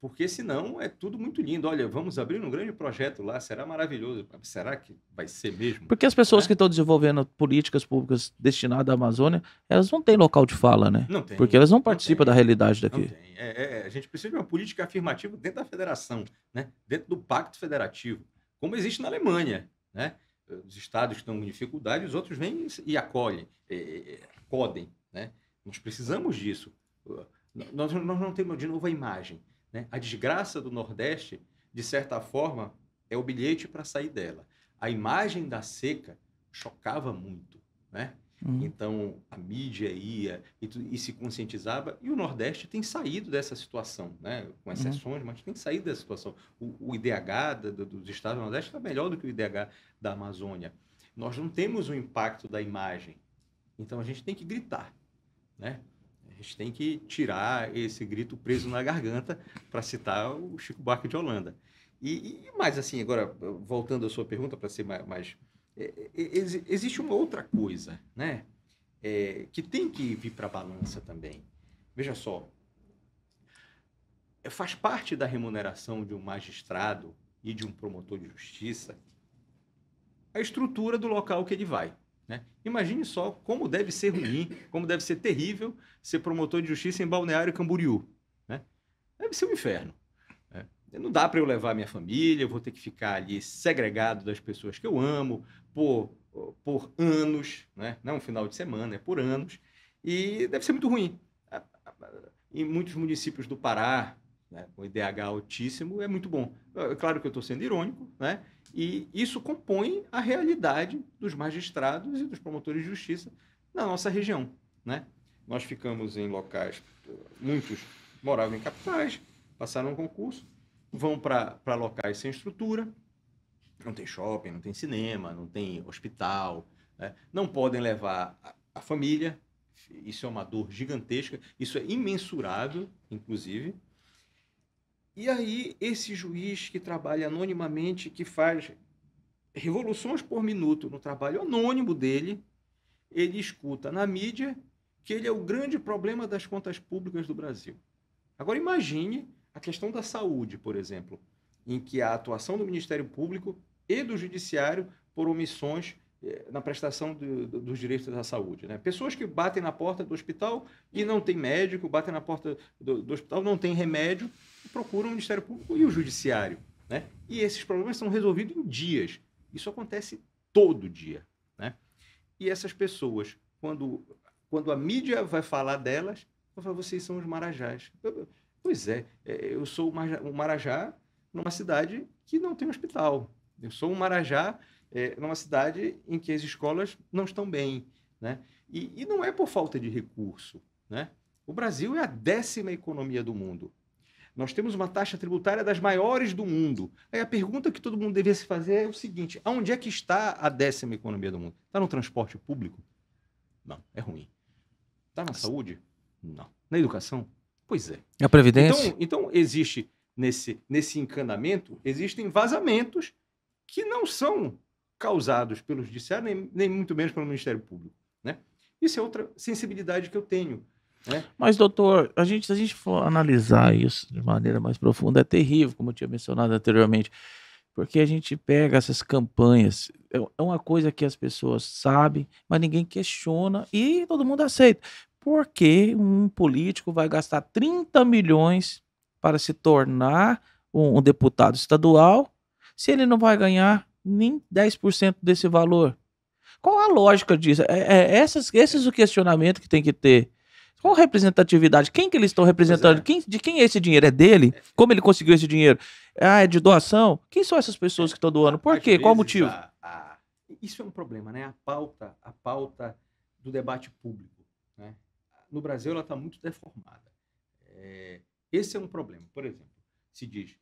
Porque senão é tudo muito lindo. Olha, vamos abrir um grande projeto lá, será maravilhoso. Será que vai ser mesmo? Porque as pessoas que estão desenvolvendo políticas públicas destinadas à Amazônia, elas não têm local de fala, né? Não tem. Porque elas não participam da realidade daqui. Não tem. A gente precisa de uma política afirmativa dentro da federação, né? Dentro do pacto federativo, como existe na Alemanha, né? Os estados estão em dificuldade, os outros vêm e acolhem, acodem, né? Nós precisamos disso. Nós não temos, de novo, a imagem. Né? A desgraça do Nordeste, de certa forma, é o bilhete para sair dela. A imagem da seca chocava muito, né? Então, a mídia ia e se conscientizava, e o Nordeste tem saído dessa situação, né? Com exceções, mas tem saído dessa situação. O IDH dos estados do Nordeste está melhor do que o IDH da Amazônia. Nós não temos o impacto da imagem, então a gente tem que gritar, né? A gente tem que tirar esse grito preso na garganta, para citar o Chico Buarque de Holanda. E mais assim, agora, voltando à sua pergunta, para ser mais existe uma outra coisa, né? Que tem que vir para a balança também. Veja só, faz parte da remuneração de um magistrado e de um promotor de justiça a estrutura do local que ele vai, né? Imagine só como deve ser ruim, como deve ser terrível ser promotor de justiça em Balneário Camboriú, né? Deve ser um inferno. Não dá para eu levar minha família, eu vou ter que ficar ali segregado das pessoas que eu amo por anos, né? Não um final de semana, é por anos. E deve ser muito ruim. Em muitos municípios do Pará, né, com IDH altíssimo, é muito bom. É claro que eu estou sendo irônico, né? E isso compõe a realidade dos magistrados e dos promotores de justiça na nossa região, né? Nós ficamos em locais, muitos moravam em capitais, passaram um concurso, vão para locais sem estrutura, não tem shopping, não tem cinema, não tem hospital, né? Não podem levar a família, isso é uma dor gigantesca, isso é imensurável, inclusive. E aí, esse juiz que trabalha anonimamente, que faz revoluções por minuto no trabalho anônimo dele, ele escuta na mídia que ele é o grande problema das contas públicas do Brasil. Agora, imagine a questão da saúde, por exemplo, em que a atuação do Ministério Público e do Judiciário por omissões na prestação dos direitos da saúde, né? Pessoas que batem na porta do hospital e não tem médico, batem na porta do hospital, não tem remédio, procuram o Ministério Público e o Judiciário, né? E esses problemas são resolvidos em dias. Isso acontece todo dia, né? E essas pessoas, quando a mídia vai falar delas, vai falar, vocês são os marajás. Pois é, eu sou um marajá numa cidade que não tem hospital. Eu sou um marajá numa cidade em que as escolas não estão bem, né? E não é por falta de recurso, né? O Brasil é a 10ª economia do mundo. Nós temos uma taxa tributária das maiores do mundo. Aí a pergunta que todo mundo deveria se fazer é o seguinte: aonde é que está a 10ª economia do mundo? Está no transporte público? Não, é ruim. Está na saúde? Não. Na educação? Pois é. A Previdência? Então existe, nesse encanamento, existem vazamentos que não são causados pelo Judiciário, nem muito menos pelo Ministério Público, né? Isso é outra sensibilidade que eu tenho, né? Mas, doutor, se a gente for analisar isso de maneira mais profunda, é terrível, como eu tinha mencionado anteriormente, porque a gente pega essas campanhas, é uma coisa que as pessoas sabem, mas ninguém questiona e todo mundo aceita. Por que um político vai gastar 30 milhões para se tornar um deputado estadual se ele não vai ganhar nem 10% desse valor? Qual a lógica disso? Esses o questionamento que tem que ter. Qual a representatividade? Quem que eles estão representando? De quem é esse dinheiro? É dele? Como ele conseguiu esse dinheiro? É de doação? Quem são essas pessoas que estão doando? Por quê? Qual o motivo? Isso é um problema, né? A pauta do debate público, né? No Brasil, ela está muito deformada. Esse é um problema. Por exemplo, se diz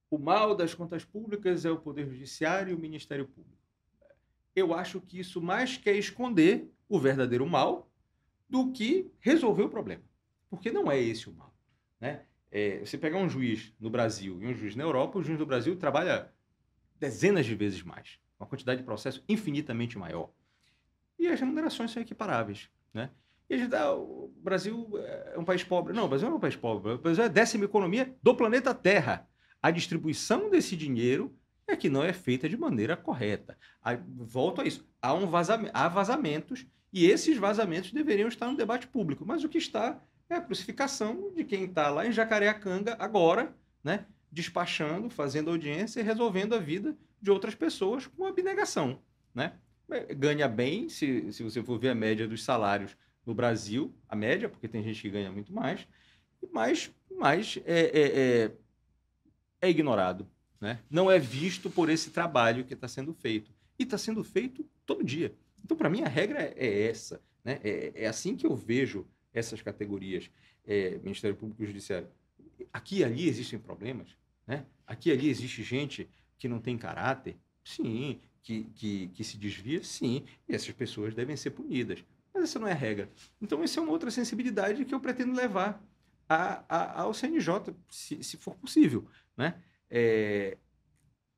o mal das contas públicas é o Poder Judiciário e o Ministério Público. Eu acho que isso mais quer esconder o verdadeiro mal do que resolver o problema. Porque não é esse o mal, né? Você pegar um juiz no Brasil e um juiz na Europa, o juiz do Brasil trabalha dezenas de vezes mais, uma quantidade de processo infinitamente maior. E as remunerações são equiparáveis, né? E a gente o Brasil é um país pobre. Não, o Brasil não é um país pobre. O Brasil é a 10ª economia do planeta Terra. A distribuição desse dinheiro é que não é feita de maneira correta. Volto a isso. Há vazamentos e esses vazamentos deveriam estar no debate público. Mas o que está é a crucificação de quem está lá em Jacareacanga agora, né, despachando, fazendo audiência e resolvendo a vida de outras pessoas com abnegação, né? Ganha bem, se você for ver a média dos salários no Brasil, a média, porque tem gente que ganha muito mais, mas é ignorado, né? Não é visto por esse trabalho que está sendo feito. E está sendo feito todo dia. Então, para mim, a regra é essa, né? É assim que eu vejo essas categorias, Ministério Público e Judiciário. Aqui e ali existem problemas, né? Aqui e ali existe gente que não tem caráter, sim, que se desvia, sim, e essas pessoas devem ser punidas. Mas essa não é a regra. Então, essa é uma outra sensibilidade que eu pretendo levar ao CNJ, se for possível, né?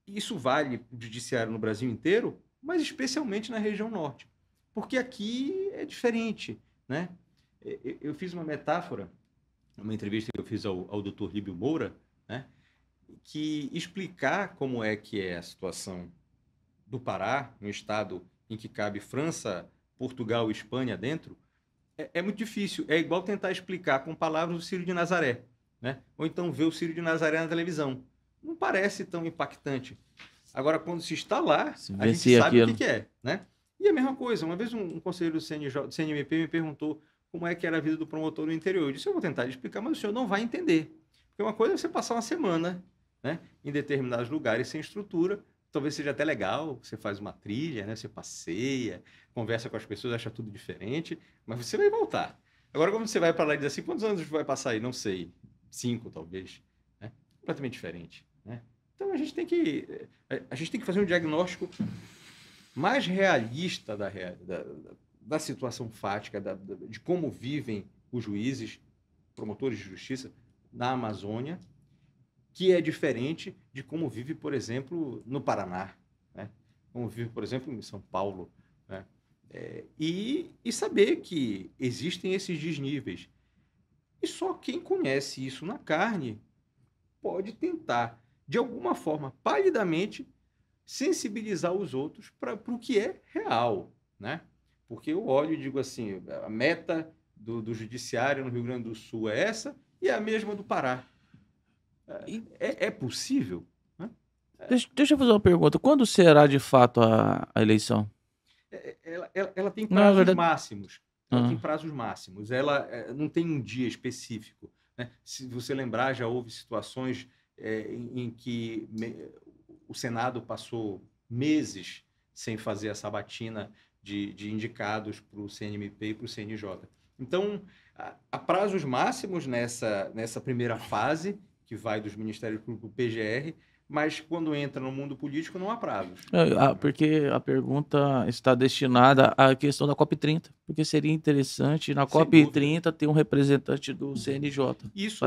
Isso vale para o judiciário no Brasil inteiro, mas especialmente na região norte, porque aqui é diferente, né? Eu fiz uma metáfora, uma entrevista que eu fiz ao Dr. Líbio Moura, né? Que explicar como é que é a situação do Pará, um estado em que cabe França, Portugal e Espanha dentro, é muito difícil. É igual tentar explicar com palavras o Círio de Nazaré, né? Ou então ver o Círio de Nazaré na televisão. Não parece tão impactante. Agora, quando se está lá, a gente sabe o que é, né? E a mesma coisa, uma vez um conselheiro do CNMP me perguntou como é que era a vida do promotor no interior. Eu disse, eu vou tentar explicar, mas o senhor não vai entender. Porque uma coisa é você passar uma semana, né, em determinados lugares sem estrutura, talvez seja até legal, você faz uma trilha, né, você passeia, conversa com as pessoas, acha tudo diferente, mas você vai voltar. Agora, quando você vai para lá e diz assim, quantos anos vai passar aí? Não sei, 5 talvez, né? Completamente diferente, né? Então a gente tem que fazer um diagnóstico mais realista da situação fática, de como vivem os juízes, promotores de justiça na Amazônia, que é diferente de como vive, por exemplo, no Paraná, né? Como vive, por exemplo, em São Paulo, né? E saber que existem esses desníveis. E só quem conhece isso na carne pode tentar, de alguma forma, palidamente, sensibilizar os outros para o que é real, né? Porque eu olho e digo assim, a meta do judiciário no Rio Grande do Sul é essa e é a mesma do Pará. É possível? Né? Deixa eu fazer uma pergunta. Quando será de fato a eleição? Ela tem prazos máximos. Ela tem prazos máximos. Ela não tem um dia específico, né? Se você lembrar, já houve situações em que o Senado passou meses sem fazer a sabatina de indicados para o CNMP e para o CNJ. Então, há prazos máximos nessa primeira fase, que vai dos Ministérios Públicos para o PGR, mas quando entra no mundo político não há prazos. Porque a pergunta está destinada à questão da COP30, porque seria interessante na COP30 ter um representante do CNJ. Isso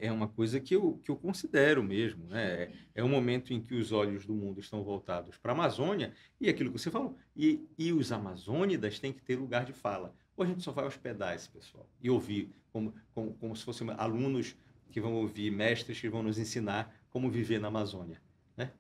é uma coisa que eu considero mesmo, né? É um momento em que os olhos do mundo estão voltados para a Amazônia e aquilo que você falou. E os amazônidas têm que ter lugar de fala. Ou a gente só vai hospedar esse pessoal e ouvir como se fossem alunos que vão ouvir, mestres que vão nos ensinar como viver na Amazônia, né?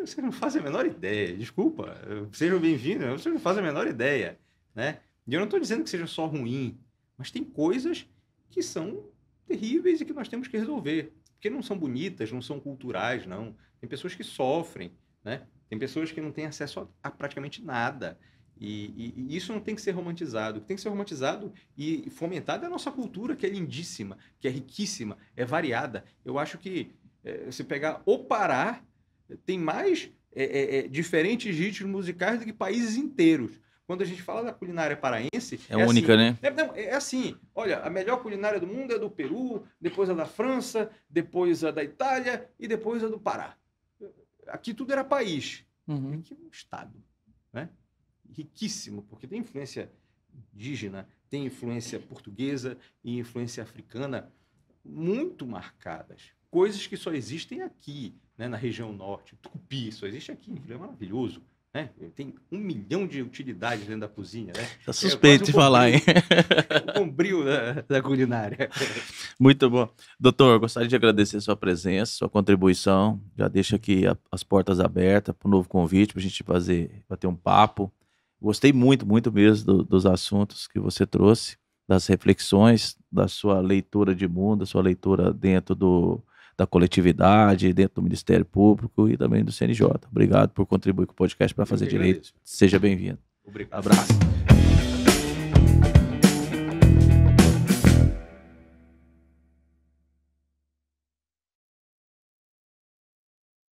Vocês não fazem a menor ideia, desculpa, sejam bem-vindos, vocês não fazem a menor ideia, né? E eu não estou dizendo que seja só ruim, mas tem coisas que são terríveis e que nós temos que resolver, porque não são bonitas, não são culturais, não. Tem pessoas que sofrem, né? Tem pessoas que não têm acesso a praticamente nada. E isso não tem que ser romantizado. O que tem que ser romantizado e fomentado é a nossa cultura, que é lindíssima, que é riquíssima, é variada. Eu acho que se pegar o Pará, tem mais diferentes ritmos musicais do que países inteiros. Quando a gente fala da culinária paraense... É única, assim, né? É assim, olha, a melhor culinária do mundo é do Peru, depois a da França, depois a da Itália e depois a do Pará. Aqui tudo era país. Aqui é um estado, né? Riquíssimo, porque tem influência indígena, tem influência portuguesa e influência africana muito marcadas. Coisas que só existem aqui, né, na região norte. O tucupi só existe aqui, é maravilhoso, né? Tem 1 milhão de utilidades dentro da cozinha, né? Tá suspeito de falar, hein? O bombril da culinária. Muito bom. Doutor, gostaria de agradecer a sua presença, sua contribuição. Já deixo aqui as portas abertas para um novo convite, para a gente bater um papo. Gostei muito, muito mesmo dos assuntos que você trouxe, das reflexões, da sua leitura de mundo, da sua leitura dentro da coletividade, dentro do Ministério Público e também do CNJ. Obrigado por contribuir com o podcast para fazer direito. Seja bem-vindo. Obrigado. Abraço.